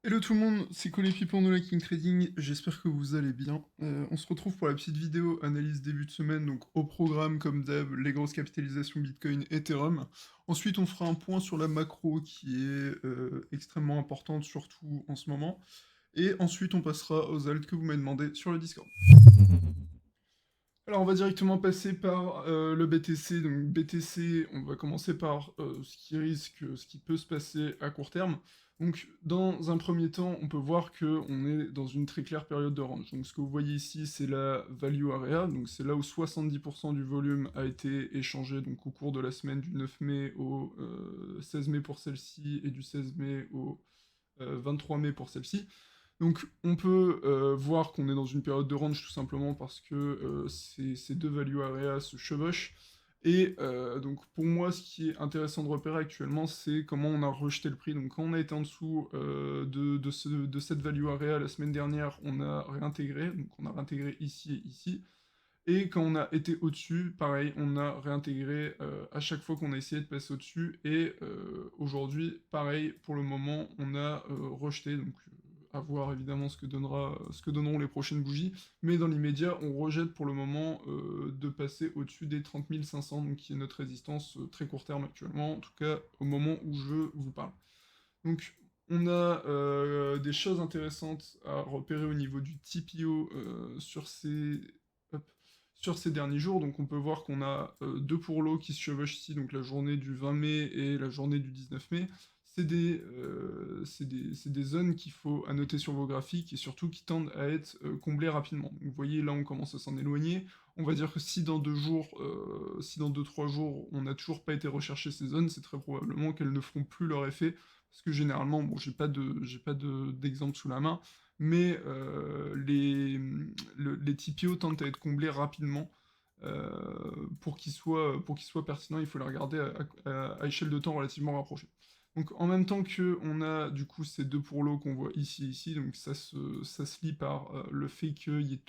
Hello tout le monde, c'est Colé Pipon de la King Trading, j'espère que vous allez bien. On se retrouve pour la petite vidéo analyse début de semaine, donc au programme comme d'hab, les grosses capitalisations Bitcoin, Ethereum. Ensuite on fera un point sur la macro qui est extrêmement importante, surtout en ce moment. Et ensuite on passera aux alts que vous m'avez demandé sur le Discord. Alors on va directement passer par le BTC. Donc BTC, on va commencer par ce qui peut se passer à court terme. Donc dans un premier temps, on peut voir que on est dans une très claire période de range. Donc ce que vous voyez ici, c'est la value area, donc c'est là où 70% du volume a été échangé donc au cours de la semaine du 9 mai au 16 mai pour celle-ci et du 16 mai au 23 mai pour celle-ci. Donc on peut voir qu'on est dans une période de range tout simplement parce que ces deux value areas se chevauchent. Et donc pour moi, ce qui est intéressant de repérer actuellement, c'est comment on a rejeté le prix. Donc quand on a été en dessous de cette value area la semaine dernière, on a réintégré. Donc on a réintégré ici et ici. Et quand on a été au-dessus, pareil, on a réintégré à chaque fois qu'on a essayé de passer au-dessus. Et aujourd'hui, pareil, pour le moment, on a rejeté. Donc à voir évidemment ce que donneront les prochaines bougies. Mais dans l'immédiat, on rejette pour le moment de passer au-dessus des 30 500, donc qui est notre résistance très court terme actuellement, en tout cas au moment où je vous parle. Donc on a des choses intéressantes à repérer au niveau du TPO hop, sur ces derniers jours. Donc on peut voir qu'on a deux pour l'eau qui se chevauchent ici, donc la journée du 20 mai et la journée du 19 mai. C'est des zones qu'il faut annoter sur vos graphiques et surtout qui tendent à être comblées rapidement. Donc, vous voyez, là on commence à s'en éloigner. On va dire que si dans 2 jours, si dans 2-3 jours, on n'a toujours pas été rechercher ces zones, c'est très probablement qu'elles ne feront plus leur effet parce que généralement, bon, j'ai pas d'exemple sous la main, mais les TPO tentent à être comblés rapidement. Pour qu'ils soient pertinents, il faut les regarder à échelle de temps relativement rapprochée. Donc en même temps que on a du coup ces deux pour l'eau qu'on voit ici et ici, donc ça se lie par le fait qu'il y ait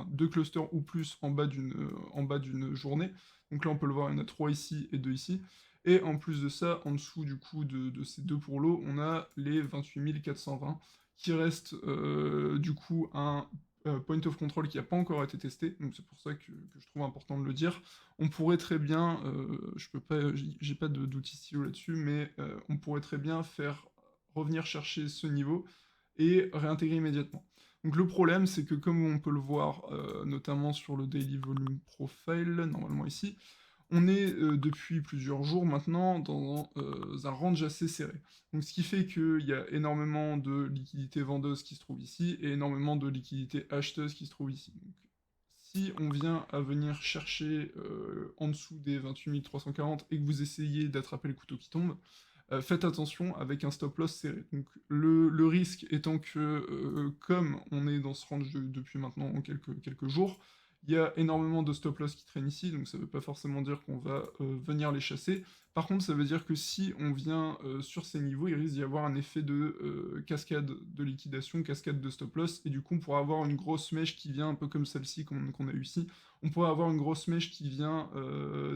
deux clusters ou plus en bas d'une journée. Donc là on peut le voir, il y en a trois ici et deux ici. Et en plus de ça, en dessous du coup de ces deux pour l'eau, on a les 28 420 qui restent du coup un point of control qui n'a pas encore été testé, donc c'est pour ça que je trouve important de le dire. On pourrait très bien, je peux pas, j'ai pas d'outil stylo là-dessus, mais on pourrait très bien faire revenir chercher ce niveau et réintégrer immédiatement. Donc le problème, c'est que comme on peut le voir notamment sur le Daily Volume Profile, normalement ici, on est depuis plusieurs jours maintenant dans un range assez serré. Donc ce qui fait qu'il y a énormément de liquidités vendeuses qui se trouvent ici et énormément de liquidités acheteuses qui se trouvent ici. Donc, si on vient à venir chercher en dessous des 28 340 et que vous essayez d'attraper le couteau qui tombe, faites attention avec un stop loss serré. Donc le risque étant que, comme on est dans ce range depuis maintenant quelques jours, il y a énormément de stop loss qui traînent ici, donc ça ne veut pas forcément dire qu'on va venir les chasser. Par contre, ça veut dire que si on vient sur ces niveaux, il risque d'y avoir un effet de cascade de liquidation, cascade de stop loss, et du coup on pourra avoir une grosse mèche qui vient un peu comme celle-ci qu'on a eu ici. On pourrait avoir une grosse mèche qui vient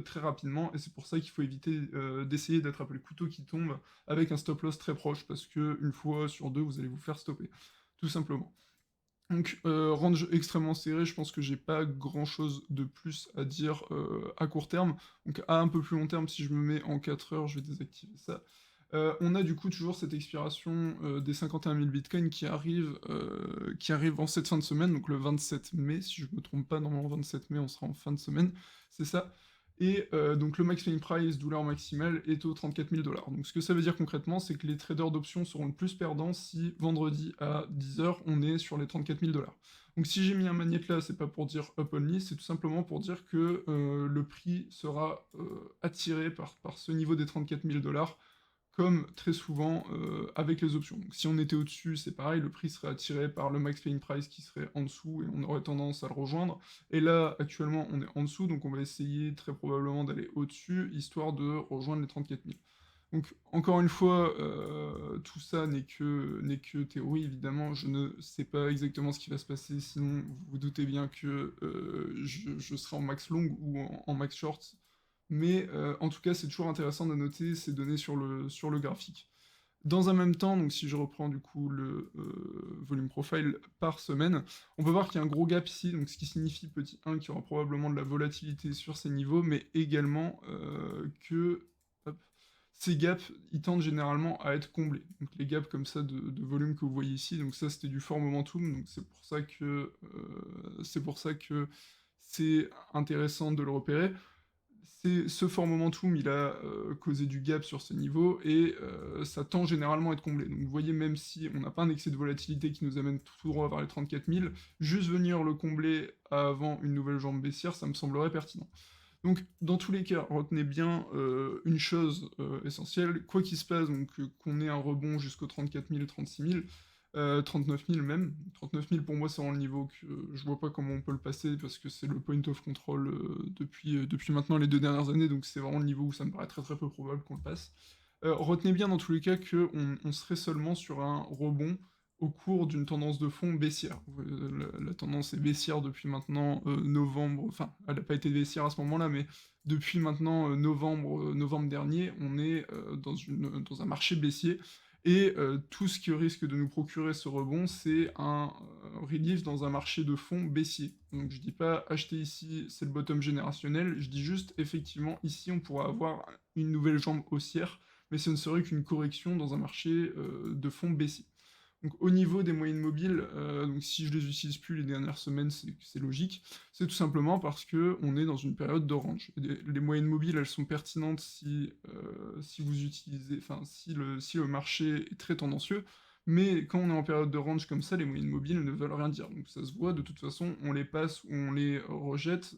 très rapidement, et c'est pour ça qu'il faut éviter d'essayer d'attraper le couteau qui tombe avec un stop loss très proche, parce que une fois sur deux, vous allez vous faire stopper, tout simplement. Donc, range extrêmement serré, je pense que j'ai pas grand chose de plus à dire à court terme. Donc, à un peu plus long terme, si je me mets en 4 heures, je vais désactiver ça. On a du coup toujours cette expiration des 51 000 bitcoins qui arrive en cette fin de semaine, donc le 27 mai, si je me trompe pas, normalement 27 mai, on sera en fin de semaine, c'est ça. Et donc le max fine price, douleur maximale, est au 34 000 $. Donc ce que ça veut dire concrètement, c'est que les traders d'options seront le plus perdants si vendredi à 10 h, on est sur les 34 000 $. Donc si j'ai mis un magnète là, c'est pas pour dire up only, c'est tout simplement pour dire que le prix sera attiré par ce niveau des 34 000 $, comme très souvent avec les options. Donc si on était au-dessus, c'est pareil, le prix serait attiré par le max paying price qui serait en dessous et on aurait tendance à le rejoindre. Et là, actuellement, on est en dessous, donc on va essayer très probablement d'aller au-dessus, histoire de rejoindre les 34 000. Donc, encore une fois, tout ça n'est que théorie, évidemment. Je ne sais pas exactement ce qui va se passer, sinon vous vous doutez bien que je serai en max long ou en max short. Mais en tout cas, c'est toujours intéressant de noter ces données sur le graphique. Dans un même temps, donc si je reprends du coup le, volume profile par semaine, on peut voir qu'il y a un gros gap ici, donc ce qui signifie, petit 1, qu'il y aura probablement de la volatilité sur ces niveaux, mais également, que hop, ces gaps, ils tendent généralement à être comblés. Donc les gaps comme ça de volume que vous voyez ici, donc ça c'était du fort momentum, donc c'est pour ça que c'est intéressant de le repérer. Ce fort momentum, il a causé du gap sur ce niveau et ça tend généralement à être comblé. Donc vous voyez, même si on n'a pas un excès de volatilité qui nous amène tout droit vers les 34 000, juste venir le combler avant une nouvelle jambe baissière, ça me semblerait pertinent. Donc dans tous les cas, retenez bien une chose essentielle, quoi qu'il se passe, donc qu'on ait un rebond jusqu'aux 34 000, 36 000, 39 000 même. 39 000 pour moi c'est vraiment le niveau que je vois pas comment on peut le passer parce que c'est le point of control depuis maintenant les 2 dernières années, donc c'est vraiment le niveau où ça me paraît très très peu probable qu'on le passe. Retenez bien dans tous les cas qu'on serait seulement sur un rebond au cours d'une tendance de fond baissière. La tendance est baissière depuis maintenant novembre, enfin elle n'a pas été baissière à ce moment-là, mais depuis maintenant novembre dernier, on est dans un marché baissier, et tout ce qui risque de nous procurer ce rebond, c'est un relief dans un marché de fond baissier. Donc je dis pas acheter ici, c'est le bottom générationnel, je dis juste effectivement ici on pourra avoir une nouvelle jambe haussière, mais ce ne serait qu'une correction dans un marché de fond baissier. Donc au niveau des moyennes mobiles, donc si je les utilise plus les dernières semaines, c'est logique. C'est tout simplement parce que on est dans une période d'orange. Les moyennes mobiles, elles sont pertinentes si vous utilisez, enfin si le marché est très tendancieux, mais quand on est en période de range comme ça, les moyennes mobiles ne veulent rien dire. Donc ça se voit, de toute façon, on les passe ou on les rejette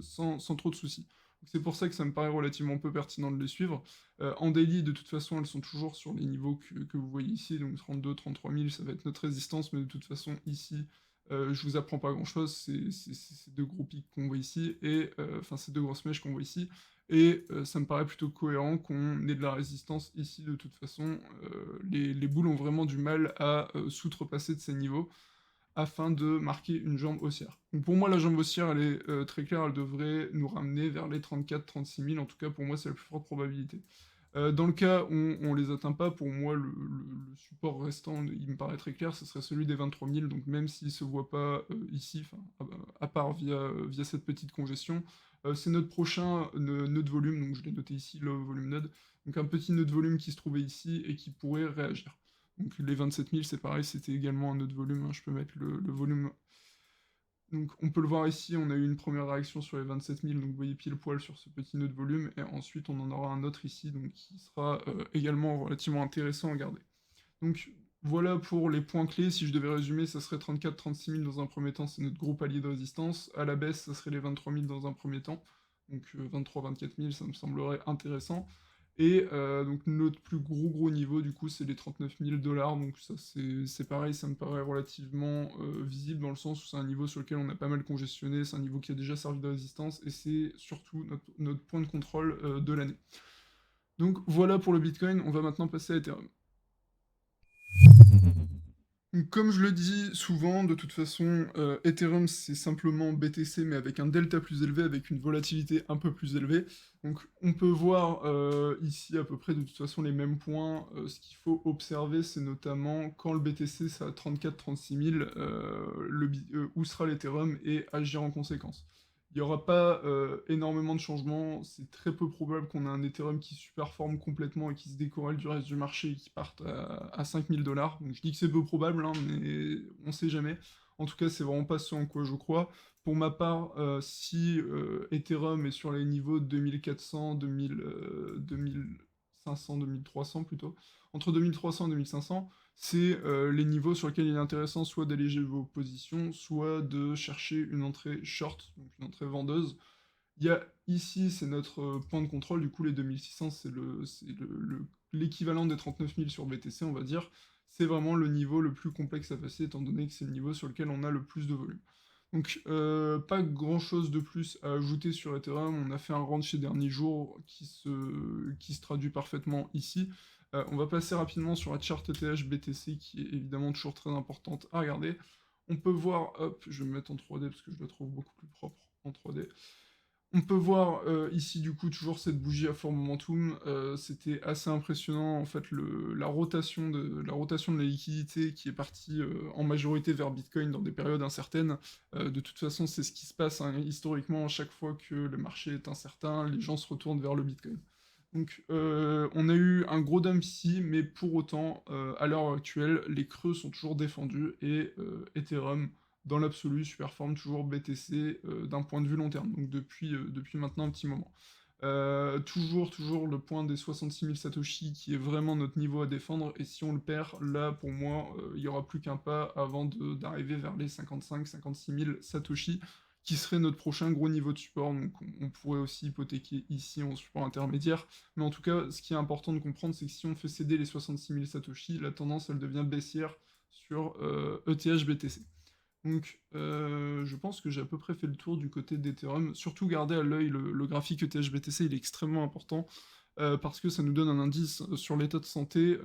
sans trop de soucis. C'est pour ça que ça me paraît relativement peu pertinent de les suivre. En daily, de toute façon, elles sont toujours sur les niveaux que vous voyez ici, donc 32, 33 000, ça va être notre résistance, mais de toute façon, ici, je vous apprends pas grand-chose, c'est ces deux gros pics qu'on voit ici, et enfin ces deux grosses mèches qu'on voit ici, et ça me paraît plutôt cohérent qu'on ait de la résistance ici, de toute façon. Les boules ont vraiment du mal à s'outrepasser de ces niveaux, afin de marquer une jambe haussière. Donc pour moi, la jambe haussière, elle est très claire, elle devrait nous ramener vers les 34-36 000, en tout cas pour moi, c'est la plus forte probabilité. Dans le cas où on les atteint pas, pour moi, le support restant, il me paraît très clair, ce serait celui des 23 000, donc même s'il se voit pas ici, à part via cette petite congestion, c'est notre prochain nœud de volume, donc je l'ai noté ici, le volume node, donc un petit nœud de volume qui se trouvait ici et qui pourrait réagir. Donc les 27 000, c'est pareil, c'était également un nœud de volume, hein, je peux mettre le volume. Donc on peut le voir ici, on a eu une première réaction sur les 27 000, donc vous voyez pile poil sur ce petit nœud de volume, et ensuite on en aura un autre ici, donc qui sera également relativement intéressant à garder. Donc voilà pour les points clés, si je devais résumer, ça serait 34-36 000 dans un premier temps, c'est notre gros palier de résistance, à la baisse ça serait les 23 000 dans un premier temps, donc 23-24 000 ça me semblerait intéressant, et donc notre plus gros niveau du coup c'est les 39 000 $, donc ça c'est pareil, ça me paraît relativement visible dans le sens où c'est un niveau sur lequel on a pas mal congestionné, c'est un niveau qui a déjà servi de résistance, et c'est surtout notre point de contrôle de l'année. Donc voilà pour le Bitcoin, on va maintenant passer à Ethereum. Donc, comme je le dis souvent, de toute façon, Ethereum c'est simplement BTC mais avec un delta plus élevé, avec une volatilité un peu plus élevée. Donc on peut voir ici à peu près de toute façon les mêmes points. Ce qu'il faut observer, c'est notamment quand le BTC c'est à 34-36 000, où sera l'Ethereum, et agir en conséquence. Il n'y aura pas énormément de changements, c'est très peu probable qu'on ait un Ethereum qui superforme complètement et qui se décorrèle du reste du marché et qui parte à 5 000 $. Donc je dis que c'est peu probable, hein, mais on sait jamais. En tout cas, c'est vraiment pas ce en quoi je crois. Pour ma part, si Ethereum est sur les niveaux de 2400, 2500, 2300 plutôt, entre 2300 et 2500, c'est les niveaux sur lesquels il est intéressant soit d'alléger vos positions, soit de chercher une entrée short, donc une entrée vendeuse. Il y a ici, c'est notre point de contrôle, du coup les 2600, c'est l'équivalent des 39 000 sur BTC, on va dire. C'est vraiment le niveau le plus complexe à passer, étant donné que c'est le niveau sur lequel on a le plus de volume. Donc pas grand chose de plus à ajouter sur Ethereum, on a fait un range ces derniers jours qui se traduit parfaitement ici. On va passer rapidement sur la chart ETH BTC qui est évidemment toujours très importante à regarder. On peut voir, hop, je vais me mettre en 3D parce que je le trouve beaucoup plus propre en 3D. On peut voir, ici, du coup, toujours cette bougie à fort momentum, c'était assez impressionnant, en fait, la rotation de la liquidité qui est partie, en majorité vers Bitcoin dans des périodes incertaines. De toute façon, c'est ce qui se passe, hein, historiquement, à chaque fois que le marché est incertain, les gens se retournent vers le Bitcoin. Donc, on a eu un gros dump ici, mais pour autant, à l'heure actuelle, les creux sont toujours défendus et Ethereum dans l'absolu, superforme toujours BTC d'un point de vue long terme, donc depuis maintenant un petit moment. Toujours le point des 66 000 Satoshi qui est vraiment notre niveau à défendre, et si on le perd, là pour moi, il n'y aura plus qu'un pas avant d'arriver vers les 55-56 000 Satoshi, qui serait notre prochain gros niveau de support, donc on pourrait aussi hypothéquer ici en support intermédiaire, mais en tout cas, ce qui est important de comprendre, c'est que si on fait céder les 66 000 Satoshi, la tendance, elle devient baissière sur ETH BTC. Donc, je pense que j'ai à peu près fait le tour du côté d'Ethereum. Surtout garder à l'œil le graphique ETH-BTC, il est extrêmement important, parce que ça nous donne un indice sur l'état de santé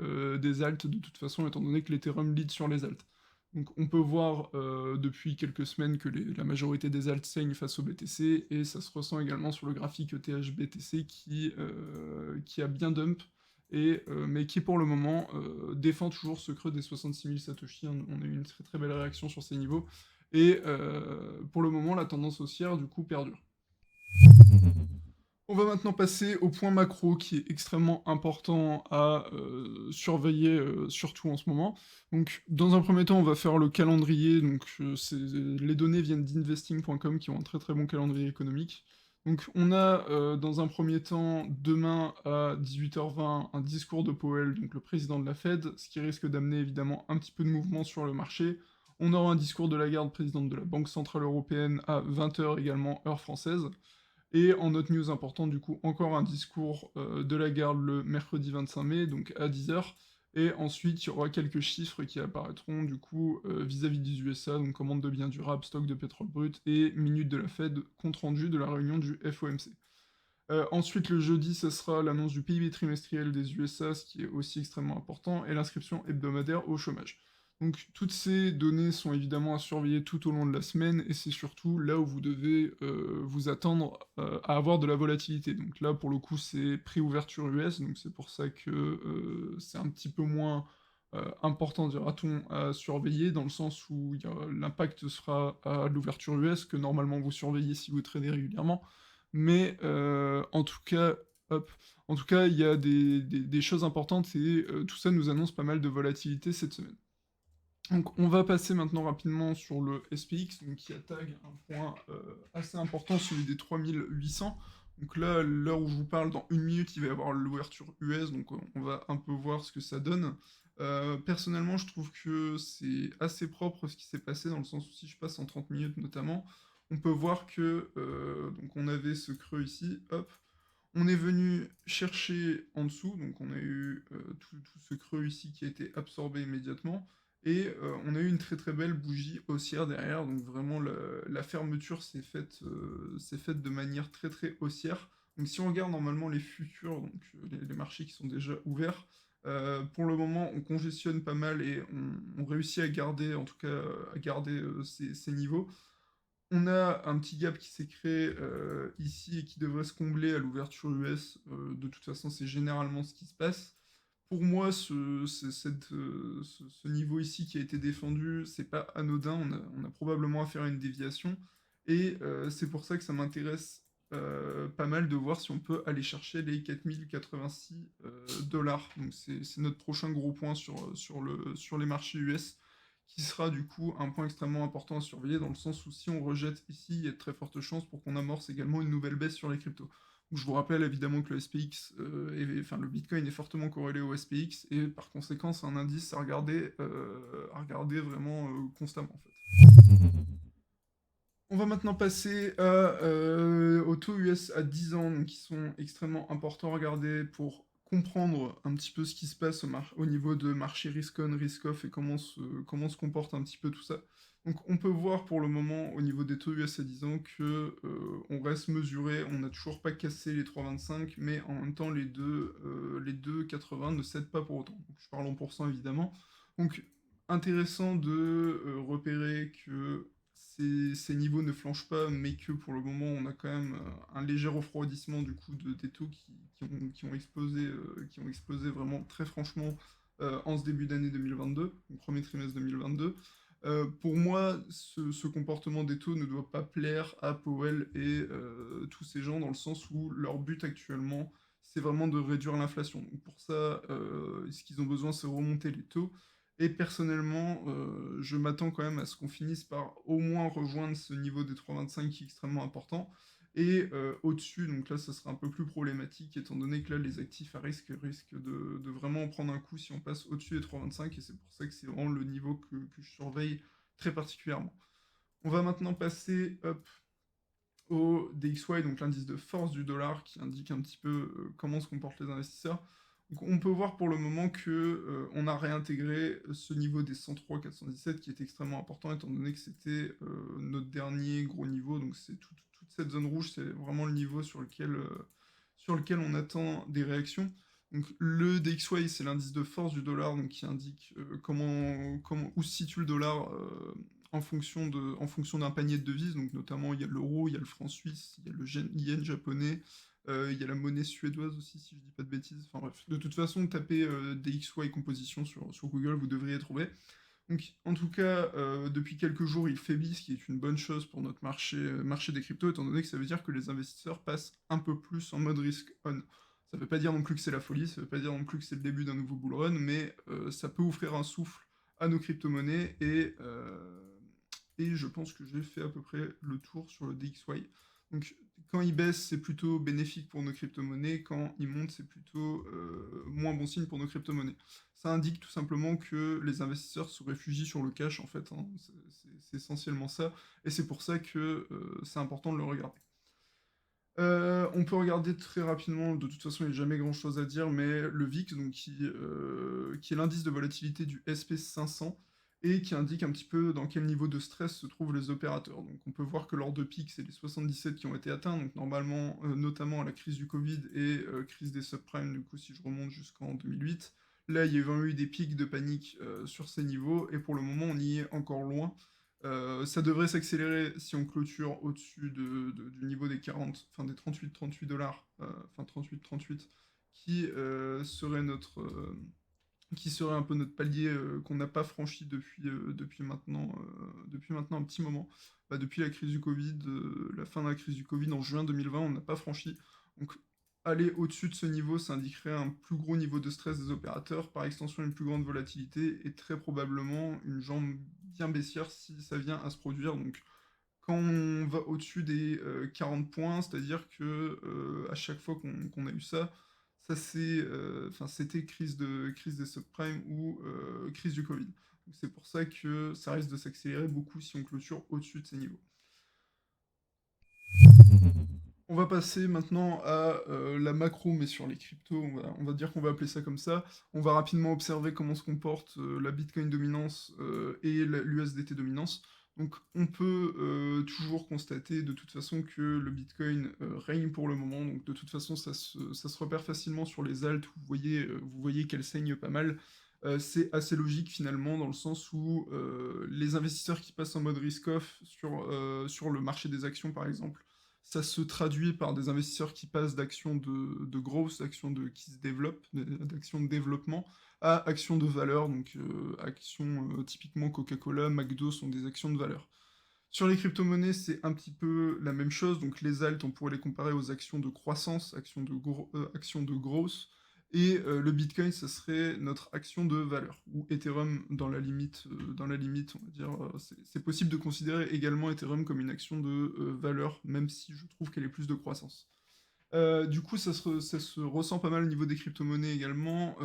des alts, de toute façon, étant donné que l'Ethereum lead sur les alts. Donc on peut voir depuis quelques semaines que la majorité des alts saignent face au BTC, et ça se ressent également sur le graphique ETH-BTC qui a bien dump, mais qui pour le moment défend toujours ce creux des 66 000 Satoshi. On a eu une très très belle réaction sur ces niveaux, et pour le moment la tendance haussière du coup perdure. On va maintenant passer au point macro qui est extrêmement important à surveiller, surtout en ce moment. Donc, dans un premier temps, on va faire le calendrier. Donc, les données viennent d'investing.com qui ont un très très bon calendrier économique. Donc, on a dans un premier temps, demain à 18h20, un discours de Powell, donc le président de la Fed, ce qui risque d'amener évidemment un petit peu de mouvement sur le marché. On aura un discours de Lagarde, présidente de la Banque Centrale Européenne, à 20h également, heure française. Et en autre news importante, du coup, encore un discours de Lagarde le mercredi 25 mai, donc à 10h. Et ensuite, il y aura quelques chiffres qui apparaîtront, du coup, vis-à-vis des USA, donc commande de biens durables, stock de pétrole brut, et minute de la Fed, compte rendu de la réunion du FOMC. Ensuite, le jeudi, ce sera l'annonce du PIB trimestriel des USA, ce qui est aussi extrêmement important, et l'inscription hebdomadaire au chômage. Donc toutes ces données sont évidemment à surveiller tout au long de la semaine, et c'est surtout là où vous devez vous attendre à avoir de la volatilité. Donc là, pour le coup, c'est pré-ouverture US, donc c'est pour ça que c'est un petit peu moins important, dira-t-on, à surveiller, dans le sens où l'impact sera à l'ouverture US, que normalement vous surveillez si vous tradez régulièrement. Mais hop, en tout cas, il y a des choses importantes, et tout ça nous annonce pas mal de volatilité cette semaine. Donc on va passer maintenant rapidement sur le SPX, donc qui attaque un point assez important, celui des 3800. Donc là, à l'heure où je vous parle, dans une minute, il va y avoir l'ouverture US, donc on va un peu voir ce que ça donne. Personnellement, je trouve que c'est assez propre ce qui s'est passé, dans le sens où si je passe en 30 minutes notamment, on peut voir que donc on avait ce creux ici, hop, on est venu chercher en dessous, donc on a eu tout ce creux ici qui a été absorbé immédiatement, et on a eu une très très belle bougie haussière derrière, donc vraiment la fermeture s'est faite de manière très très haussière. Donc si on regarde normalement les futurs, donc les marchés qui sont déjà ouverts, pour le moment on congestionne pas mal, et on réussit à garder, en tout cas à garder ces niveaux. On a un petit gap qui s'est créé ici et qui devrait se combler à l'ouverture US. De toute façon, c'est généralement ce qui se passe. Pour moi, ce niveau ici qui a été défendu, c'est pas anodin. On a probablement affaire à une déviation. Et c'est pour ça que ça m'intéresse pas mal de voir si on peut aller chercher les 4086 dollars. Donc c'est notre prochain gros point sur les marchés US, qui sera du coup un point extrêmement important à surveiller, dans le sens où si on rejette ici, il y a de très fortes chances pour qu'on amorce également une nouvelle baisse sur les cryptos. Donc, je vous rappelle évidemment que le SPX, enfin le Bitcoin est fortement corrélé au SPX, et par conséquent c'est un indice à regarder vraiment constamment en fait. On va maintenant passer aux taux US à 10 ans, donc qui sont extrêmement importants à regarder pour comprendre un petit peu ce qui se passe au niveau de marché risk-on, risk-off, et comment se comporte un petit peu tout ça. Donc on peut voir pour le moment au niveau des taux US à 10 ans que on reste mesuré, on n'a toujours pas cassé les 3,25, mais en même temps les 2,80 ne cèdent pas pour autant. Donc, je parle en pourcent évidemment. Donc intéressant de repérer que ces niveaux ne flanchent pas, mais que pour le moment, on a quand même un léger refroidissement du coup des taux qui ont explosé vraiment très franchement en ce début d'année 2022, au premier trimestre 2022. Pour moi, ce comportement des taux ne doit pas plaire à Powell et tous ces gens dans le sens où leur but actuellement, c'est vraiment de réduire l'inflation. Donc pour ça, ce qu'ils ont besoin, c'est remonter les taux. Et personnellement, je m'attends quand même à ce qu'on finisse par au moins rejoindre ce niveau des 3,25 qui est extrêmement important. Et au-dessus, donc là, ça sera un peu plus problématique, étant donné que là, les actifs à risque risquent de vraiment prendre un coup si on passe au-dessus des 3,25, et c'est pour ça que c'est vraiment le niveau que je surveille très particulièrement. On va maintenant passer hop, au DXY, donc l'indice de force du dollar, qui indique un petit peu comment se comportent les investisseurs. Donc on peut voir pour le moment que on a réintégré ce niveau des 103,417 qui est extrêmement important étant donné que c'était notre dernier gros niveau. Donc c'est toute cette zone rouge, c'est vraiment le niveau sur lequel on attend des réactions. Donc le DXY, c'est l'indice de force du dollar, donc qui indique où se situe le dollar en fonction d'un panier de devises. Donc notamment, il y a l'euro, il y a le franc suisse, il y a le yen japonais, il y a la monnaie suédoise aussi, si je dis pas de bêtises. Enfin bref, de toute façon, tapez DXY composition sur Google, vous devriez trouver. Donc, en tout cas, depuis quelques jours, il faiblit, ce qui est une bonne chose pour notre marché des cryptos, étant donné que ça veut dire que les investisseurs passent un peu plus en mode risk-on. Ça ne veut pas dire non plus que c'est la folie, ça ne veut pas dire non plus que c'est le début d'un nouveau bull run, mais ça peut offrir un souffle à nos crypto-monnaies, et je pense que j'ai fait à peu près le tour sur le DXY. Donc, quand il baisse, c'est plutôt bénéfique pour nos crypto-monnaies, quand il monte, c'est plutôt moins bon signe pour nos crypto-monnaies. Ça indique tout simplement que les investisseurs se réfugient sur le cash, en fait, hein. C'est essentiellement ça, et c'est pour ça que c'est important de le regarder. On peut regarder très rapidement, de toute façon il n'y a jamais grand chose à dire, mais le VIX, donc, qui est l'indice de volatilité du SP500, et qui indique un petit peu dans quel niveau de stress se trouvent les opérateurs. Donc on peut voir que lors de pics, c'est les 77 qui ont été atteints, donc normalement, notamment à la crise du Covid et crise des subprimes, du coup si je remonte jusqu'en 2008, là il y a eu des pics de panique sur ces niveaux, et pour le moment on y est encore loin. Ça devrait s'accélérer si on clôture au-dessus du niveau des 40, enfin des 38 dollars, enfin 38, serait qui serait un peu notre palier qu'on n'a pas franchi depuis maintenant un petit moment. Bah, depuis la crise du Covid, la fin de la crise du Covid en juin 2020, on n'a pas franchi. Donc aller au-dessus de ce niveau, ça indiquerait un plus gros niveau de stress des opérateurs, par extension une plus grande volatilité et très probablement une jambe bien baissière si ça vient à se produire. Donc quand on va au-dessus des 40 points, c'est-à-dire que à chaque fois qu'on a eu ça, c'était crise des subprimes ou crise du Covid. Donc c'est pour ça que ça risque de s'accélérer beaucoup si on clôture au-dessus de ces niveaux. On va passer maintenant à la macro, mais sur les cryptos, on va dire qu'on va appeler ça comme ça. On va rapidement observer comment se comporte la Bitcoin dominance et l'USDT dominance. Donc on peut toujours constater de toute façon que le Bitcoin règne pour le moment. Donc de toute façon, ça se repère facilement sur les alts. Vous voyez qu'elles saignent pas mal. C'est assez logique finalement dans le sens où les investisseurs qui passent en mode risk-off sur le marché des actions par exemple, ça se traduit par des investisseurs qui passent d'actions de growth, qui se développent, d'actions de développement, à actions de valeur, donc actions typiquement Coca-Cola, McDo sont des actions de valeur. Sur les crypto-monnaies, c'est un petit peu la même chose. Donc les alts, on pourrait les comparer aux actions de croissance, actions de growth. Et le Bitcoin, ça serait notre action de valeur. Ou Ethereum, on va dire, c'est possible de considérer également Ethereum comme une action de valeur, même si je trouve qu'elle est plus de croissance. Du coup, ça se ressent pas mal au niveau des crypto-monnaies également.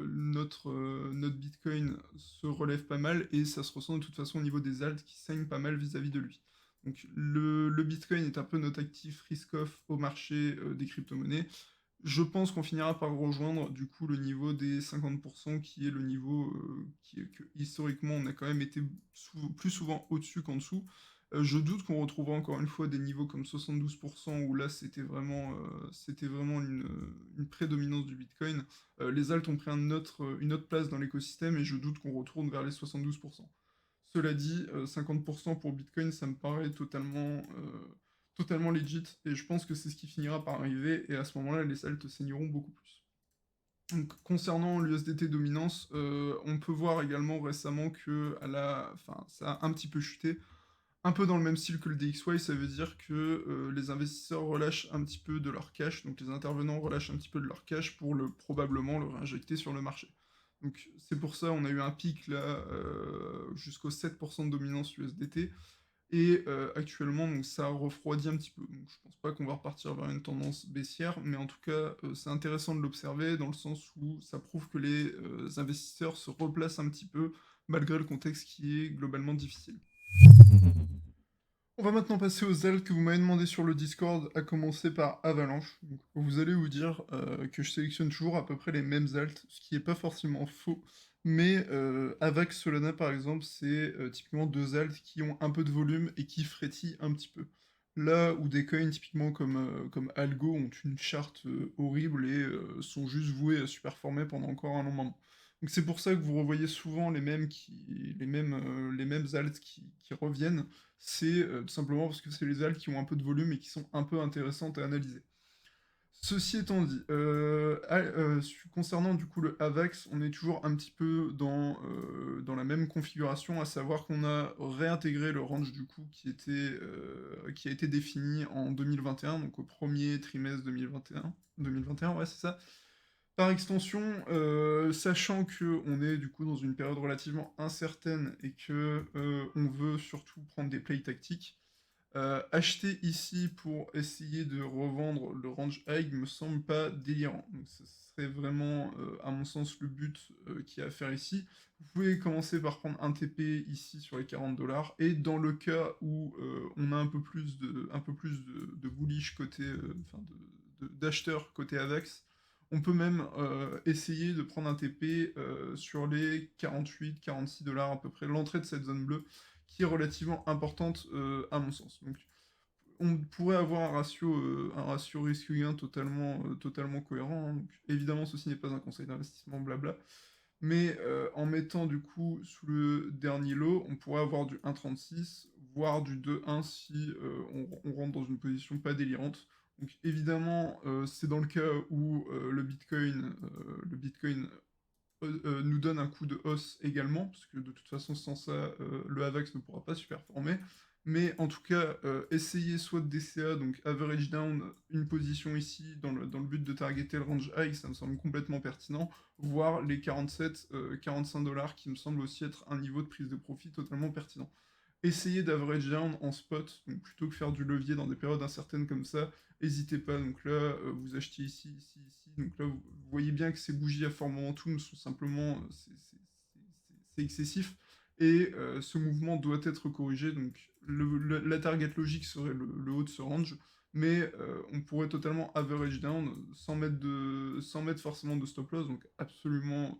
Notre Bitcoin se relève pas mal et ça se ressent de toute façon au niveau des alts qui saignent pas mal vis-à-vis de lui. Donc le Bitcoin est un peu notre actif risk-off au marché des crypto-monnaies. Je pense qu'on finira par rejoindre du coup le niveau des 50% qui est le niveau que historiquement on a quand même été plus souvent au-dessus qu'en dessous. Je doute qu'on retrouvera encore une fois des niveaux comme 72% où là c'était vraiment une prédominance du Bitcoin. Les alts ont pris une autre place dans l'écosystème et je doute qu'on retourne vers les 72%. Cela dit, 50 pour Bitcoin, ça me paraît totalement legit et je pense que c'est ce qui finira par arriver et à ce moment-là, les salts saigneront beaucoup plus. Donc concernant l'USDT dominance, on peut voir également récemment ça a un petit peu chuté. Un peu dans le même style que le DXY, ça veut dire que les investisseurs relâchent un petit peu de leur cash, donc les intervenants relâchent un petit peu de leur cash pour probablement le réinjecter sur le marché. Donc c'est pour ça on a eu un pic là jusqu'au 7% de dominance USDT et actuellement donc ça refroidit un petit peu. Donc je pense pas qu'on va repartir vers une tendance baissière, mais en tout cas c'est intéressant de l'observer dans le sens où ça prouve que les investisseurs se replacent un petit peu malgré le contexte qui est globalement difficile. On va maintenant passer aux ailes que vous m'avez demandé sur le Discord, à commencer par Avalanche. Donc, vous allez vous dire que je sélectionne toujours à peu près les mêmes alts, ce qui n'est pas forcément faux. Mais Avax Solana, par exemple, c'est typiquement deux alts qui ont un peu de volume et qui frétillent un petit peu. Là où des coins typiquement comme Algo ont une charte horrible et sont juste voués à superformer pendant encore un long moment. Donc c'est pour ça que vous revoyez souvent les mêmes alts qui reviennent, c'est tout simplement parce que c'est les algues qui ont un peu de volume et qui sont un peu intéressantes à analyser. Ceci étant dit, concernant du coup le AVAX, on est toujours un petit peu dans la même configuration, à savoir qu'on a réintégré le range du coup qui a été défini en 2021, donc au premier trimestre 2021, ouais c'est ça. Par extension, sachant qu'on est du coup dans une période relativement incertaine et que on veut surtout prendre des plays tactiques, acheter ici pour essayer de revendre le range high me semble pas délirant. Donc ce serait vraiment, à mon sens, le but qu'il y a à faire ici. Vous pouvez commencer par prendre un TP ici sur les 40$, et dans le cas où on a un peu plus de bullish côté, d'acheteurs côté AVAX, on peut même essayer de prendre un TP sur les 48-46$ à peu près, l'entrée de cette zone bleue, qui est relativement importante à mon sens. Donc on pourrait avoir un ratio risque-gain totalement cohérent, hein. Donc, évidemment, ceci n'est pas un conseil d'investissement, blabla. Mais en mettant du coup sous le dernier lot, on pourrait avoir du 1,36, voire du 2,1 si on rentre dans une position pas délirante. Donc évidemment, c'est dans le cas où le Bitcoin nous donne un coup de hausse également, parce que de toute façon, sans ça, le AVAX ne pourra pas super performer. Mais en tout cas, essayez soit de DCA, donc average down, une position ici, dans le but de targeter le range high, ça me semble complètement pertinent, voire les 47-45$ qui me semble aussi être un niveau de prise de profit totalement pertinent. Essayez d'average down en spot, donc plutôt que faire du levier dans des périodes incertaines comme ça, n'hésitez pas. Donc là, vous achetez ici, ici, ici. Donc là, vous voyez bien que ces bougies à fort momentum sont simplement, c'est excessif. Et ce mouvement doit être corrigé. Donc la target logique serait le haut de ce range. Mais on pourrait totalement average down sans mettre forcément de stop loss. Donc absolument,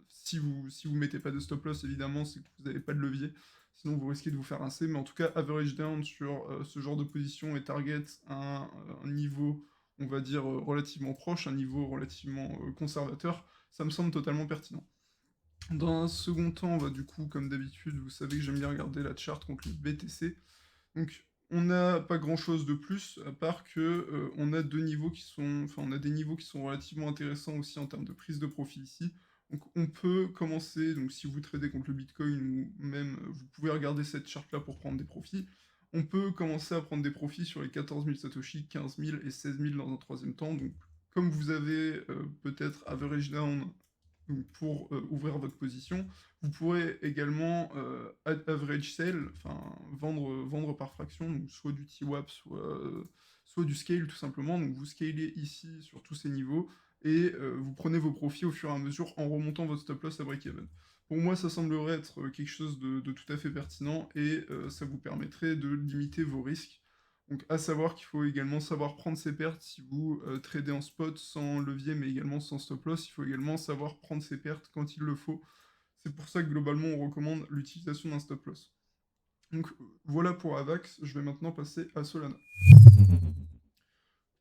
si vous mettez pas de stop loss, évidemment, c'est que vous n'avez pas de levier. Sinon, vous risquez de vous faire rincer. Mais en tout cas, average down sur ce genre de position et target un niveau, on va dire, relativement proche, un niveau relativement conservateur, ça me semble totalement pertinent. Dans un second temps, on va du coup, comme d'habitude, vous savez que j'aime bien regarder la charte contre le BTC. Donc, on n'a pas grand-chose de plus, à part que on a des niveaux qui sont relativement intéressants aussi en termes de prise de profit ici. Donc, on peut commencer, donc si vous tradez contre le Bitcoin ou même vous pouvez regarder cette charte-là pour prendre des profits. On peut commencer à prendre des profits sur les 14 000 Satoshi, 15 000 et 16 000 dans un troisième temps. Donc, comme vous avez peut-être average down pour ouvrir votre position, vous pourrez également average sell, enfin vendre par fraction, donc soit du TWAP, soit du scale tout simplement. Donc vous scalez ici sur tous ces niveaux et vous prenez vos profits au fur et à mesure en remontant votre stop loss à break-even. Pour moi, ça semblerait être quelque chose de tout à fait pertinent et ça vous permettrait de limiter vos risques. Donc à savoir qu'il faut également savoir prendre ses pertes si vous tradez en spot sans levier mais également sans stop loss. Il faut également savoir prendre ses pertes quand il le faut. C'est pour ça que globalement on recommande l'utilisation d'un stop loss. Donc voilà pour Avax, je vais maintenant passer à Solana.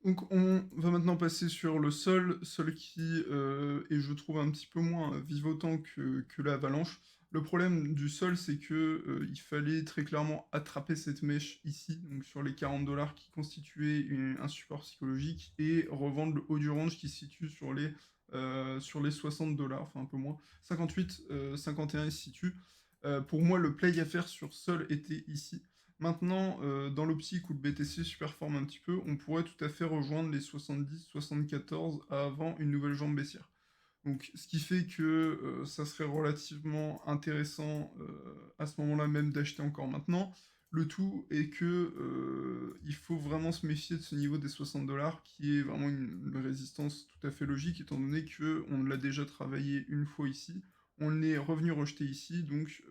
Donc on va maintenant passer sur le sol qui est je trouve un petit peu moins vivotant que l'avalanche. Le problème du sol, c'est que, il fallait très clairement attraper cette mèche ici, donc sur les 40 $ qui constituaient un support psychologique et revendre le haut du range qui se situe sur les 60 $, enfin un peu moins. 58, 51 il se situe. Pour moi, le play à faire sur sol était ici. Maintenant, dans l'optique où le BTC surperforme un petit peu, on pourrait tout à fait rejoindre les 70-74 avant une nouvelle jambe baissière. Donc, ce qui fait que ça serait relativement intéressant à ce moment-là même d'acheter encore maintenant. Le tout est que il faut vraiment se méfier de ce niveau des 60 $, qui est vraiment une résistance tout à fait logique, étant donné que on l'a déjà travaillé une fois ici, on est revenu rejeter ici, donc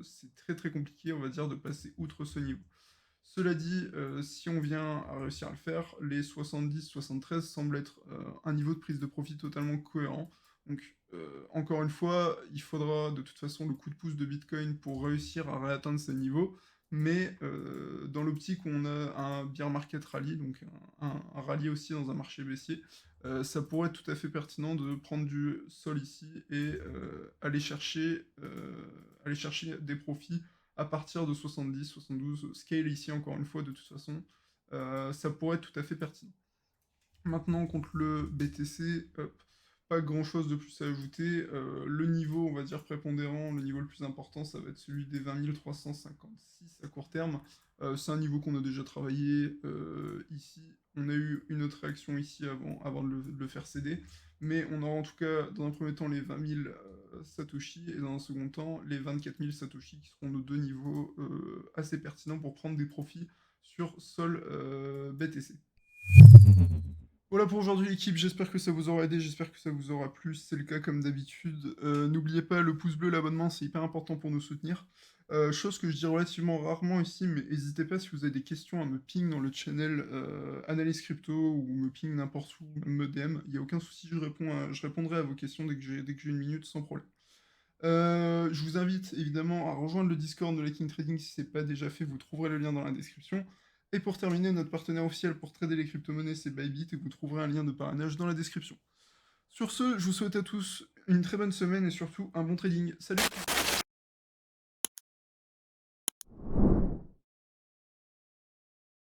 c'est très très compliqué, on va dire, de passer outre ce niveau. Cela dit, si on vient à réussir à le faire, les 70-73 semblent être un niveau de prise de profit totalement cohérent. Donc, encore une fois, il faudra de toute façon le coup de pouce de Bitcoin pour réussir à réatteindre ces niveaux, mais dans l'optique où on a un bear market rally, donc un rallye aussi dans un marché baissier, ça pourrait être tout à fait pertinent de prendre du sol ici et aller chercher des profits à partir de 70, 72, scale ici encore une fois de toute façon, ça pourrait être tout à fait pertinent. Maintenant contre le BTC, hop, pas grand chose de plus à ajouter. Le niveau, on va dire prépondérant, le niveau le plus important, ça va être celui des 20 356 à court terme. C'est un niveau qu'on a déjà travaillé ici. On a eu une autre réaction ici avant de le faire céder. Mais on aura en tout cas, dans un premier temps, les 20 000 Satoshi, et dans un second temps, les 24 000 Satoshi, qui seront nos deux niveaux assez pertinents pour prendre des profits sur Sol BTC. Voilà pour aujourd'hui l'équipe, j'espère que ça vous aura aidé, j'espère que ça vous aura plu, si c'est le cas comme d'habitude. N'oubliez pas le pouce bleu, l'abonnement, c'est hyper important pour nous soutenir. Chose que je dis relativement rarement ici, mais n'hésitez pas si vous avez des questions à me ping dans le channel Analyse Crypto ou me ping n'importe où, même me DM, il n'y a aucun souci, je répondrai à vos questions dès que j'ai une minute sans problème. Je vous invite évidemment à rejoindre le Discord de King Trading si ce n'est pas déjà fait, vous trouverez le lien dans la description. Et pour terminer, notre partenaire officiel pour trader les crypto-monnaies, c'est Bybit, et vous trouverez un lien de parrainage dans la description. Sur ce, je vous souhaite à tous une très bonne semaine et surtout un bon trading. Salut!